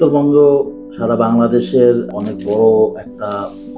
উত্তরবঙ্গ সারা বাংলাদেশের অনেক বড় একটা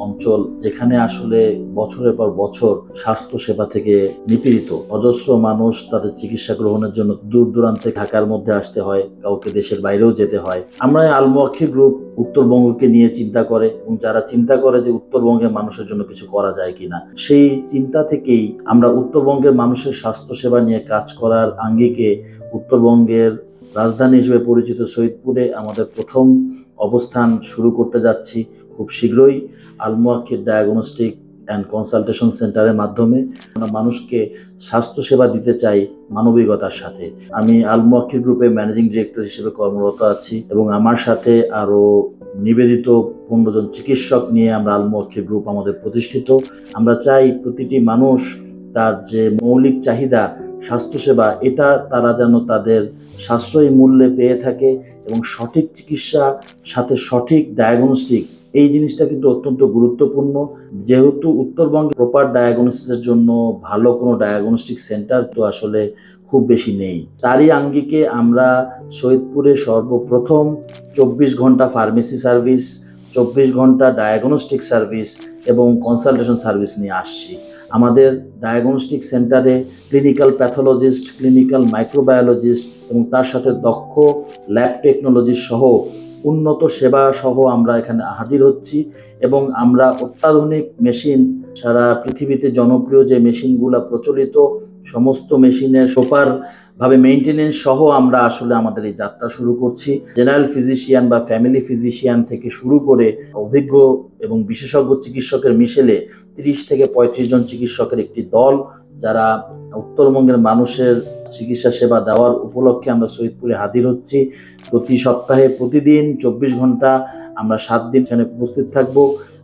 অঞ্চল, যেখানে আসলে বছরের পর বছর স্বাস্থ্য সেবা থেকে নিপীড়িত অজস্র মানুষ তাদের চিকিৎসা গ্রহণের জন্য দূর দূরান্তে ঢাকার মধ্যে আসতে হয়, কাউকে দেশের বাইরেও যেতে হয়। আমরা আল মুওয়াক্কিল গ্রুপ উত্তরবঙ্গকে নিয়ে চিন্তা করে, এবং যারা চিন্তা করে যে উত্তরবঙ্গের মানুষের জন্য কিছু করা যায় কিনা, সেই চিন্তা থেকেই আমরা উত্তরবঙ্গের মানুষের স্বাস্থ্য সেবা নিয়ে কাজ করার আঙ্গিকে উত্তরবঙ্গের রাজধানী হিসেবে পরিচিত সৈয়দপুরে আমাদের প্রথম অবস্থান শুরু করতে যাচ্ছি। খুব শীঘ্রই আল মুওয়াক্কিল ডায়াগনস্টিক অ্যান্ড কনসালটেশন সেন্টারের মাধ্যমে আমরা মানুষকে স্বাস্থ্যসেবা দিতে চাই মানবিকতার সাথে। আমি আল মুওয়াক্কিল গ্রুপের ম্যানেজিং ডিরেক্টর হিসেবে কর্মরত আছি, এবং আমার সাথে আরও নিবেদিত 15 জন চিকিৎসক নিয়ে আমরা আল মুওয়াক্কিল গ্রুপ আমাদের প্রতিষ্ঠিত। আমরা চাই প্রতিটি মানুষ তার যে মৌলিক চাহিদা স্বাস্থ্যসেবা, এটা তারা যেন তাদের সাশ্রয়ী মূল্যে পেয়ে থাকে, এবং সঠিক চিকিৎসা সাথে সঠিক ডায়াগনস্টিক, এই জিনিসটা কিন্তু অত্যন্ত গুরুত্বপূর্ণ। যেহেতু উত্তরবঙ্গে প্রপার ডায়াগনোসিসের জন্য ভালো কোনো ডায়াগনস্টিক সেন্টার তো আসলে খুব বেশি নেই, তারই আঙ্গিকে আমরা সৈয়দপুরে সর্বপ্রথম 24 ঘন্টা ফার্মেসি সার্ভিস, 24 ঘন্টা ডায়াগনস্টিক সার্ভিস এবং কনসালটেশন সার্ভিস নিয়ে আসছি। আমাদের ডায়াগনস্টিক সেন্টারে ক্লিনিক্যাল প্যাথোলজিস্ট, ক্লিনিক্যাল মাইক্রোবায়োলজিস্ট এবং তার সাথে দক্ষ ল্যাব টেকনোলজি সহ উন্নত সেবা সহ আমরা এখানে হাজির হচ্ছি, এবং আমরা অত্যাধুনিক মেশিন, সারা পৃথিবীতে জনপ্রিয় যে মেশিনগুলো প্রচলিত, সমস্ত মেশিনের প্রপারভাবে মেইনটেনেন্স সহ আমরা আসলে আমাদের এই যাত্রা শুরু করছি। জেনারেল ফিজিশিয়ান বা ফ্যামিলি ফিজিশিয়ান থেকে শুরু করে অভিজ্ঞ এবং বিশেষজ্ঞ চিকিৎসকের মিশেলে 30 থেকে 35 জন চিকিৎসকের একটি দল, যারা উত্তরবঙ্গের মানুষের চিকিৎসা সেবা দেওয়ার উপলক্ষে আমরা সৈয়দপুরে হাজির হচ্ছি। প্রতি সপ্তাহে প্রতিদিন 24 ঘন্টা আমরা 7 দিন এখানে উপস্থিত থাকব।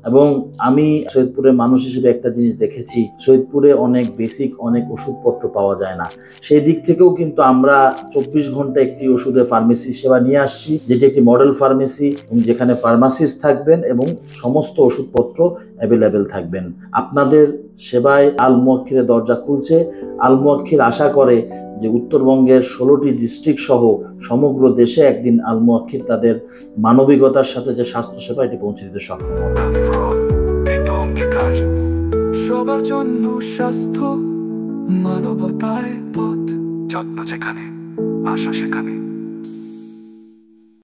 এবং আমি সৈয়দপুরের মানুষ হিসেবে একটা জিনিস দেখেছি, সৈয়দপুরে অনেক বেসিক অনেক ওষুধপত্র পাওয়া যায় না। সেই দিক থেকেও কিন্তু আমরা 24 ঘন্টা একটি ওষুধের ফার্মেসি সেবা নিয়ে আসছি, যেটি একটি মডেল ফার্মেসি, যেখানে ফার্মাসিস্ট থাকবেন এবং সমস্ত ওষুধপত্র অ্যাভেলেবেল থাকবেন। আপনাদের সেবায় আল মুওয়াক্কিলের দরজা খুলছে। আল মুওয়াক্কিল আশা করে যে উত্তরবঙ্গের 16টি ডিস্ট্রিক্ট সহ সমগ্র দেশে একদিন আল মুওয়াক্কিল তাদের মানবিকতার সাথে যে স্বাস্থ্যসেবা এটি পৌঁছে দিতে সক্ষম হবে। সবার জন্য স্বাস্থ্য, মানবতায় পথ, যত্ন যেখানে, আশা সেখানে।